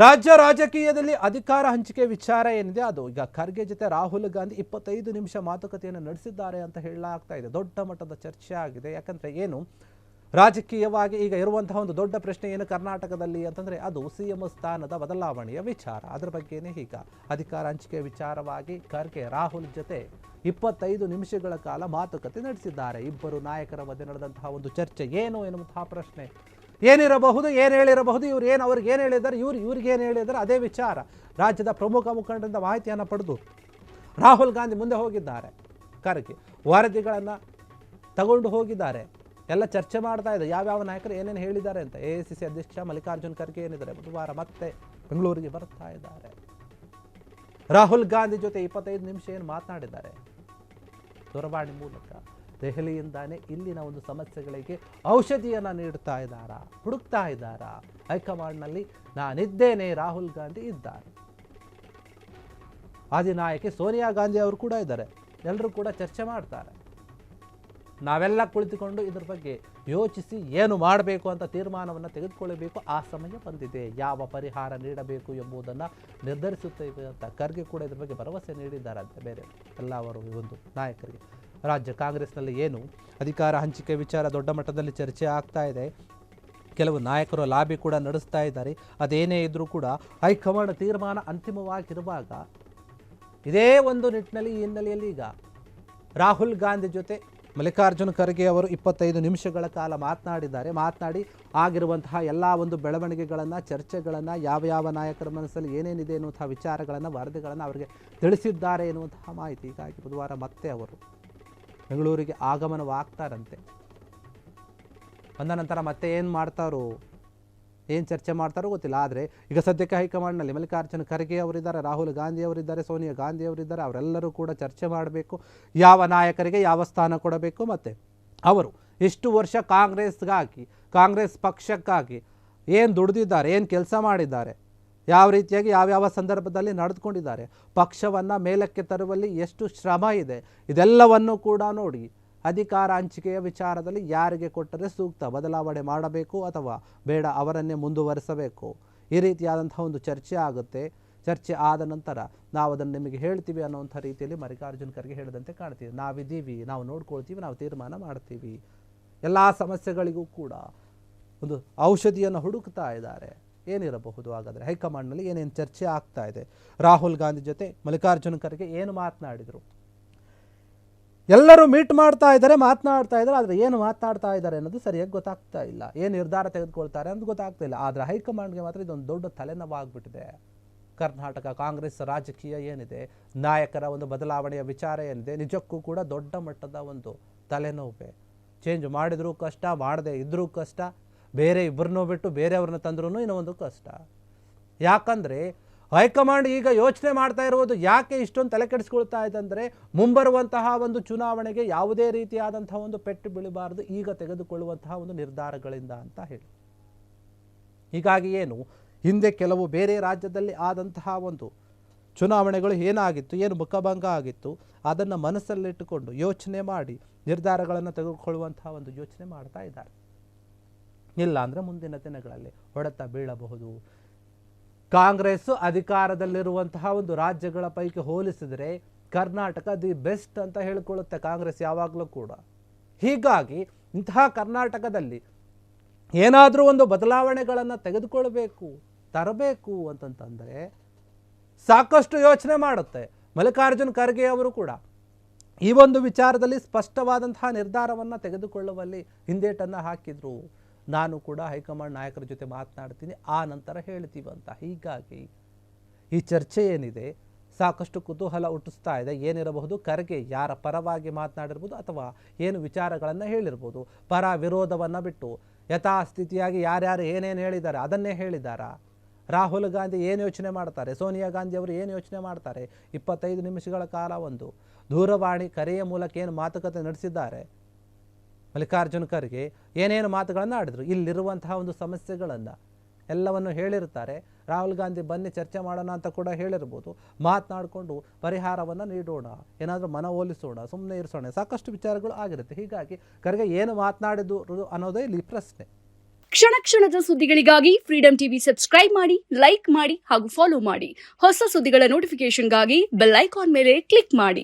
ರಾಜ್ಯ ರಾಜಕೀಯದಲ್ಲಿ ಅಧಿಕಾರ ಹಂಚಿಕೆ ವಿಚಾರ ಏನಿದೆ ಅದು ಈಗ ಖರ್ಗೆ ಜೊತೆ ರಾಹುಲ್ ಗಾಂಧಿ 25 ನಿಮಿಷ ಮಾತುಕತೆಯನ್ನು ನಡೆಸಿದ್ದಾರೆ ಅಂತ ಹೇಳಲಾಗ್ತಾ ಇದೆ. ದೊಡ್ಡ ಮಟ್ಟದ ಚರ್ಚೆ ಆಗಿದೆ. ಯಾಕಂದ್ರೆ ಏನು ರಾಜಕೀಯವಾಗಿ ಈಗ ಇರುವಂತಹ ಒಂದು ದೊಡ್ಡ ಪ್ರಶ್ನೆ ಏನು ಕರ್ನಾಟಕದಲ್ಲಿ ಅಂತಂದ್ರೆ ಅದು ಸಿಎಂ ಸ್ಥಾನದ ಬದಲಾವಣೆಯ ವಿಚಾರ. ಅದರ ಬಗ್ಗೆನೇ ಈಗ ಅಧಿಕಾರ ಹಂಚಿಕೆ ವಿಚಾರವಾಗಿ ಖರ್ಗೆ ರಾಹುಲ್ ಜೊತೆ 25 ನಿಮಿಷಗಳ ಕಾಲ ಮಾತುಕತೆ ನಡೆಸಿದ್ದಾರೆ. ಇಬ್ಬರು ನಾಯಕರ ಮಧ್ಯೆ ನಡೆದಂತಹ ಒಂದು ಚರ್ಚೆ ಏನು ಎನ್ನುವಂತಹ ಪ್ರಶ್ನೆ ಏನಿರಬಹುದು, ಏನು ಹೇಳಿರಬಹುದು, ಇವ್ರು ಏನು ಅವ್ರಿಗೆ ಏನು ಹೇಳಿದ್ದಾರೆ, ಇವ್ರಿಗೆ ಏನು ಹೇಳಿದ್ದಾರೆ, ಅದೇ ವಿಚಾರ. ರಾಜ್ಯದ ಪ್ರಮುಖ ಮುಖಂಡರಿಂದ ಮಾಹಿತಿಯನ್ನು ಪಡೆದು ರಾಹುಲ್ ಗಾಂಧಿ ಮುಂದೆ ಹೋಗಿದ್ದಾರೆ. ಖರ್ಗೆ ವರದಿಗಳನ್ನು ತಗೊಂಡು ಹೋಗಿದ್ದಾರೆ. ಎಲ್ಲ ಚರ್ಚೆ ಮಾಡ್ತಾ ಇದೆ ಯಾವ್ಯಾವ ನಾಯಕರು ಏನೇನು ಹೇಳಿದ್ದಾರೆ ಅಂತ. AICC ಅಧ್ಯಕ್ಷ ಮಲ್ಲಿಕಾರ್ಜುನ್ ಖರ್ಗೆ ಏನಿದ್ದಾರೆ ಬುಧವಾರ ಮತ್ತೆ ಬೆಂಗಳೂರಿಗೆ ಬರ್ತಾ ಇದ್ದಾರೆ. ರಾಹುಲ್ ಗಾಂಧಿ ಜೊತೆ 25 ನಿಮಿಷ ಏನು ಮಾತನಾಡಿದ್ದಾರೆ ದೂರವಾಣಿ ಮೂಲಕ. ದೆಹಲಿಯಿಂದಾನೇ ಇಲ್ಲಿನ ಒಂದು ಸಮಸ್ಯೆಗಳಿಗೆ ಔಷಧಿಯನ್ನು ನೀಡುತ್ತಾ ಇದ್ದಾರಾ, ಹುಡುಕ್ತಾ ಇದ್ದಾರಾ? ಹೈಕಮಾಂಡ್ನಲ್ಲಿ ನಾನಿದ್ದೇನೆ, ರಾಹುಲ್ ಗಾಂಧಿ ಇದ್ದಾರೆ. ಆದಿನಾಯಕಿ ಸೋನಿಯಾ ಗಾಂಧಿ ಅವರು ಕೂಡ ಇದ್ದಾರೆ. ಎಲ್ಲರೂ ಕೂಡ ಚರ್ಚೆ ಮಾಡ್ತಾರೆ. ನಾವೆಲ್ಲ ಕುಳಿತುಕೊಂಡು ಇದ್ರ ಬಗ್ಗೆ ಯೋಚಿಸಿ ಏನು ಮಾಡಬೇಕು ಅಂತ ತೀರ್ಮಾನವನ್ನು ತೆಗೆದುಕೊಳ್ಳಬೇಕು. ಆ ಸಮಯ ಬಂದಿದೆ. ಯಾವ ಪರಿಹಾರ ನೀಡಬೇಕು ಎಂಬುದನ್ನು ನಿರ್ಧರಿಸುತ್ತೇವೆ ಅಂತ ಖರ್ಗೆ ಕೂಡ ಇದ್ರ ಬಗ್ಗೆ ಭರವಸೆ ನೀಡಿದ್ದಾರಂತೆ. ಬೇರೆ ಎಲ್ಲ ಅವರು ಒಂದು ನಾಯಕರಿಗೆ ರಾಜ್ಯ ಕಾಂಗ್ರೆಸ್ನಲ್ಲಿ ಏನು ಅಧಿಕಾರ ಹಂಚಿಕೆ ವಿಚಾರ ದೊಡ್ಡ ಮಟ್ಟದಲ್ಲಿ ಚರ್ಚೆ ಆಗ್ತಾ ಇದೆ. ಕೆಲವು ನಾಯಕರು ಲಾಬಿ ಕೂಡ ನಡೆಸ್ತಾ ಇದ್ದಾರೆ. ಅದೇನೇ ಇದ್ರೂ ಕೂಡ ಹೈಕಮಾಂಡ್ ತೀರ್ಮಾನ ಅಂತಿಮವಾಗಿರುವಾಗ ಇದೇ ಒಂದು ನಿಟ್ಟಿನಲ್ಲಿ ಈ ಹಿನ್ನೆಲೆಯಲ್ಲಿ ಈಗ ರಾಹುಲ್ ಗಾಂಧಿ ಜೊತೆ ಮಲ್ಲಿಕಾರ್ಜುನ್ ಖರ್ಗೆ ಅವರು 25 ನಿಮಿಷಗಳ ಕಾಲ ಮಾತನಾಡಿದ್ದಾರೆ. ಮಾತನಾಡಿ ಆಗಿರುವಂತಹ ಎಲ್ಲ ಒಂದು ಬೆಳವಣಿಗೆಗಳನ್ನು, ಚರ್ಚೆಗಳನ್ನು, ಯಾವ ನಾಯಕರ ಮನಸ್ಸಲ್ಲಿ ಏನೇನಿದೆ ಎನ್ನುವಂತಹ ವಿಚಾರಗಳನ್ನು, ವರದಿಗಳನ್ನು ಅವರಿಗೆ ತಿಳಿಸಿದ್ದಾರೆ ಎನ್ನುವಂತಹ ಮಾಹಿತಿ. ಹೀಗಾಗಿ ಬುಧವಾರ ಮತ್ತೆ ಅವರು ಬೆಂಗಳೂರಿಗೆ ಆಗಮನವಾಗ್ತಾರಂತೆ. ಬಂದ ನಂತರ ಮತ್ತೆ ಏನು ಮಾಡ್ತಾರೋ, ಏನು ಚರ್ಚೆ ಮಾಡ್ತಾರೋ ಗೊತ್ತಿಲ್ಲ. ಆದರೆ ಈಗ ಸದ್ಯಕ್ಕೆ ಹೈಕಮಾಂಡ್ನಲ್ಲಿ ಮಲ್ಲಿಕಾರ್ಜುನ್ ಖರ್ಗೆ ಅವರಿದ್ದಾರೆ, ರಾಹುಲ್ ಗಾಂಧಿ ಅವರಿದ್ದಾರೆ, ಸೋನಿಯಾ ಗಾಂಧಿ ಅವರಿದ್ದಾರೆ. ಅವರೆಲ್ಲರೂ ಕೂಡ ಚರ್ಚೆ ಮಾಡಬೇಕು ಯಾವ ನಾಯಕರಿಗೆ ಯಾವ ಸ್ಥಾನ ಕೊಡಬೇಕು. ಮತ್ತು ಅವರು ಎಷ್ಟು ವರ್ಷ ಕಾಂಗ್ರೆಸ್ಗಾಗಿ, ಕಾಂಗ್ರೆಸ್ ಪಕ್ಷಕ್ಕಾಗಿ ಏನು ದುಡಿದಿದ್ದಾರೆ, ಏನು ಕೆಲಸ ಮಾಡಿದ್ದಾರೆ, ಯಾವ ರೀತಿಯಾಗಿ ಯಾವ್ಯಾವ ಸಂದರ್ಭದಲ್ಲಿ ನಡೆದುಕೊಂಡಿದ್ದಾರೆ, ಪಕ್ಷವನ್ನು ಮೇಲಕ್ಕೆ ತರುವಲ್ಲಿ ಎಷ್ಟು ಶ್ರಮ ಇದೆ, ಇದೆಲ್ಲವನ್ನು ಕೂಡ ನೋಡಿ ಅಧಿಕಾರ ಹಂಚಿಕೆಯ ವಿಚಾರದಲ್ಲಿ ಯಾರಿಗೆ ಕೊಟ್ಟರೆ ಸೂಕ್ತ, ಬದಲಾವಣೆ ಮಾಡಬೇಕು ಅಥವಾ ಬೇಡ, ಅವರನ್ನೇ ಮುಂದುವರಿಸಬೇಕು, ಈ ರೀತಿಯಾದಂಥ ಒಂದು ಚರ್ಚೆ ಆಗುತ್ತೆ. ಚರ್ಚೆ ಆದ ನಂತರ ನಾವು ಅದನ್ನು ನಿಮಗೆ ಹೇಳ್ತೀವಿ ಅನ್ನೋಂಥ ರೀತಿಯಲ್ಲಿ ಮಲ್ಲಿಕಾರ್ಜುನ್ ಖರ್ಗೆ ಹೇಳಿದಂತೆ ಕಾಣ್ತೀವಿ. ನಾವಿದ್ದೀವಿ, ನಾವು ನೋಡ್ಕೊಳ್ತೀವಿ, ನಾವು ತೀರ್ಮಾನ ಮಾಡ್ತೀವಿ. ಎಲ್ಲ ಸಮಸ್ಯೆಗಳಿಗೂ ಕೂಡ ಒಂದು ಔಷಧಿಯನ್ನು ಹುಡುಕ್ತಾ ಇದ್ದಾರೆ. ಏನಿರಬಹುದು ಹಾಗಾದರೆ ಹೈಕಮಾಂಡ್ನಲ್ಲಿ ಏನೇನು ಚರ್ಚೆ ಆಗ್ತಾ ಇದೆ? ರಾಹುಲ್ ಗಾಂಧಿ ಜೊತೆ ಮಲ್ಲಿಕಾರ್ಜುನ್ ಖರ್ಗೆ ಏನು ಮಾತನಾಡಿದರು? ಎಲ್ಲರೂ ಮೀಟ್ ಮಾಡ್ತಾ ಇದ್ದಾರೆ, ಮಾತನಾಡ್ತಾ ಇದ್ದಾರೆ. ಆದರೆ ಏನು ಮಾತನಾಡ್ತಾ ಇದ್ದಾರೆ ಅನ್ನೋದು ಸರಿಯಾಗಿ ಗೊತ್ತಾಗ್ತಾ ಇಲ್ಲ. ಏನು ನಿರ್ಧಾರ ತೆಗೆದುಕೊಳ್ತಾರೆ ಅಂತ ಗೊತ್ತಾಗ್ತಾ ಇಲ್ಲ. ಆದರೆ ಹೈಕಮಾಂಡ್ಗೆ ಮಾತ್ರ ಇದೊಂದು ದೊಡ್ಡ ತಲೆನೋವಾಗ್ಬಿಟ್ಟಿದೆ. ಕರ್ನಾಟಕ ಕಾಂಗ್ರೆಸ್ ರಾಜಕೀಯ ಏನಿದೆ, ನಾಯಕರ ಒಂದು ಬದಲಾವಣೆಯ ವಿಚಾರ ಏನಿದೆ, ನಿಜಕ್ಕೂ ಕೂಡ ದೊಡ್ಡ ಮಟ್ಟದ ಒಂದು ತಲೆನೋವೆ. ಚೇಂಜ್ ಮಾಡಿದ್ರೂ ಕಷ್ಟ, ಮಾಡದೇ ಇದ್ರೂ ಕಷ್ಟ, ಬೇರೆ ಇಬ್ಬರನ್ನೂ ಬಿಟ್ಟು ಬೇರೆಯವ್ರನ್ನ ತಂದ್ರೂ ಇನ್ನೂ ಒಂದು ಕಷ್ಟ. ಯಾಕಂದರೆ ಹೈಕಮಾಂಡ್ ಈಗ ಯೋಚನೆ ಮಾಡ್ತಾ ಇರುವುದು ಯಾಕೆ ಇಷ್ಟೊಂದು ತಲೆ ಕೆಡಿಸ್ಕೊಳ್ತಾ ಇದೆ ಅಂದರೆ, ಮುಂಬರುವಂತಹ ಒಂದು ಚುನಾವಣೆಗೆ ಯಾವುದೇ ರೀತಿಯಾದಂತಹ ಒಂದು ಪೆಟ್ಟು ಬೀಳಬಾರದು ಈಗ ತೆಗೆದುಕೊಳ್ಳುವಂತಹ ಒಂದು ನಿರ್ಧಾರಗಳಿಂದ ಅಂತ ಹೇಳಿ. ಹೀಗಾಗಿ ಏನು ಹಿಂದೆ ಕೆಲವು ಬೇರೆ ರಾಜ್ಯದಲ್ಲಿ ಆದಂತಹ ಒಂದು ಚುನಾವಣೆಗಳು ಏನಾಗಿತ್ತು, ಏನು ಮುಖಭಂಗ ಆಗಿತ್ತು, ಅದನ್ನು ಮನಸ್ಸಲ್ಲಿಟ್ಟುಕೊಂಡು ಯೋಚನೆ ಮಾಡಿ ನಿರ್ಧಾರಗಳನ್ನು ತೆಗೆದುಕೊಳ್ಳುವಂತಹ ಒಂದು ಯೋಚನೆ ಮಾಡ್ತಾ ಇದ್ದಾರೆ. ಇಲ್ಲ ಅಂದರೆ ಮುಂದಿನ ದಿನಗಳಲ್ಲಿ ಹೊಡೆತ ಬೀಳಬಹುದು. ಕಾಂಗ್ರೆಸ್ ಅಧಿಕಾರದಲ್ಲಿರುವಂತಹ ಒಂದು ರಾಜ್ಯಗಳ ಪೈಕಿ ಹೋಲಿಸಿದರೆ ಕರ್ನಾಟಕ ದಿ ಬೆಸ್ಟ್ ಅಂತ ಹೇಳಿಕೊಳ್ಳುತ್ತೆ ಕಾಂಗ್ರೆಸ್ ಯಾವಾಗಲೂ ಕೂಡ. ಹೀಗಾಗಿ ಇಂತಹ ಕರ್ನಾಟಕದಲ್ಲಿ ಏನಾದರೂ ಒಂದು ಬದಲಾವಣೆಗಳನ್ನು ತೆಗೆದುಕೊಳ್ಬೇಕು, ತರಬೇಕು ಅಂತಂತಂದರೆ ಸಾಕಷ್ಟು ಯೋಚನೆ ಮಾಡುತ್ತೆ. ಮಲ್ಲಿಕಾರ್ಜುನ್ ಖರ್ಗೆ ಅವರು ಕೂಡ ಈ ಒಂದು ವಿಚಾರದಲ್ಲಿ ಸ್ಪಷ್ಟವಾದಂತಹ ನಿರ್ಧಾರವನ್ನು ತೆಗೆದುಕೊಳ್ಳುವಲ್ಲಿ ಹಿಂದೇಟನ್ನು ಹಾಕಿದ್ರು. ನಾನು ಕೂಡ ಹೈಕಮಾಂಡ್ ನಾಯಕರ ಜೊತೆ ಮಾತನಾಡ್ತೀನಿ, ಆ ನಂತರ ಹೇಳ್ತೀವಿ ಅಂತ. ಹೀಗಾಗಿ ಈ ಚರ್ಚೆ ಏನಿದೆ ಸಾಕಷ್ಟು ಕುತೂಹಲ ಹುಟ್ಟಿಸ್ತಾ ಇದೆ. ಏನಿರಬಹುದು, ಖರ್ಗೆ ಯಾರ ಪರವಾಗಿ ಮಾತನಾಡಿರ್ಬೋದು ಅಥವಾ ಏನು ವಿಚಾರಗಳನ್ನು ಹೇಳಿರ್ಬೋದು. ಪರ ವಿರೋಧವನ್ನು ಬಿಟ್ಟು ಯಥಾಸ್ಥಿತಿಯಾಗಿ ಯಾರ್ಯಾರು ಏನೇನು ಹೇಳಿದ್ದಾರೆ ಅದನ್ನೇ ಹೇಳಿದ್ದಾರಾ? ರಾಹುಲ್ ಗಾಂಧಿ ಏನು ಯೋಚನೆ ಮಾಡ್ತಾರೆ, ಸೋನಿಯಾ ಗಾಂಧಿ ಅವರು ಏನು ಯೋಚನೆ ಮಾಡ್ತಾರೆ? 25 ನಿಮಿಷಗಳ ಕಾಲ ಒಂದು ದೂರವಾಣಿ ಕರೆಯ ಮೂಲಕ ಏನು ಮಾತುಕತೆ ನಡೆಸಿದ್ದಾರೆ ಮಲ್ಲಿಕಾರ್ಜುನ್ ಖರ್ಗೆ, ಏನೇನು ಮಾತುಗಳನ್ನು ಆಡಿದ್ರು, ಇಲ್ಲಿರುವಂತಹ ಒಂದು ಸಮಸ್ಯೆಗಳನ್ನು ಎಲ್ಲವನ್ನು ಹೇಳಿರ್ತಾರೆ. ರಾಹುಲ್ ಗಾಂಧಿ ಬನ್ನಿ ಚರ್ಚೆ ಮಾಡೋಣ ಅಂತ ಕೂಡ ಹೇಳಿರ್ಬೋದು. ಮಾತನಾಡಿಕೊಂಡು ಪರಿಹಾರವನ್ನು ನೀಡೋಣ, ಏನಾದರೂ ಮನವೊಲಿಸೋಣ, ಸುಮ್ಮನೆ ಇರಿಸೋಣ, ಸಾಕಷ್ಟು ವಿಚಾರಗಳು ಆಗಿರುತ್ತೆ. ಹೀಗಾಗಿ ಖರ್ಗೆ ಏನು ಮಾತನಾಡಿದ್ರು ಅನ್ನೋದೇ ಇಲ್ಲಿ ಪ್ರಶ್ನೆ. ಕ್ಷಣ ಕ್ಷಣದ ಸುದ್ದಿಗಳಿಗಾಗಿ ಫ್ರೀಡಂ ಟಿವಿ ಸಬ್ಸ್ಕ್ರೈಬ್ ಮಾಡಿ, ಲೈಕ್ ಮಾಡಿ ಹಾಗೂ ಫಾಲೋ ಮಾಡಿ. ಹೊಸ ಸುದ್ದಿಗಳ ನೋಟಿಫಿಕೇಶನ್ಗಾಗಿ ಬೆಲ್ ಐಕಾನ್ ಮೇಲೆ ಕ್ಲಿಕ್ ಮಾಡಿ.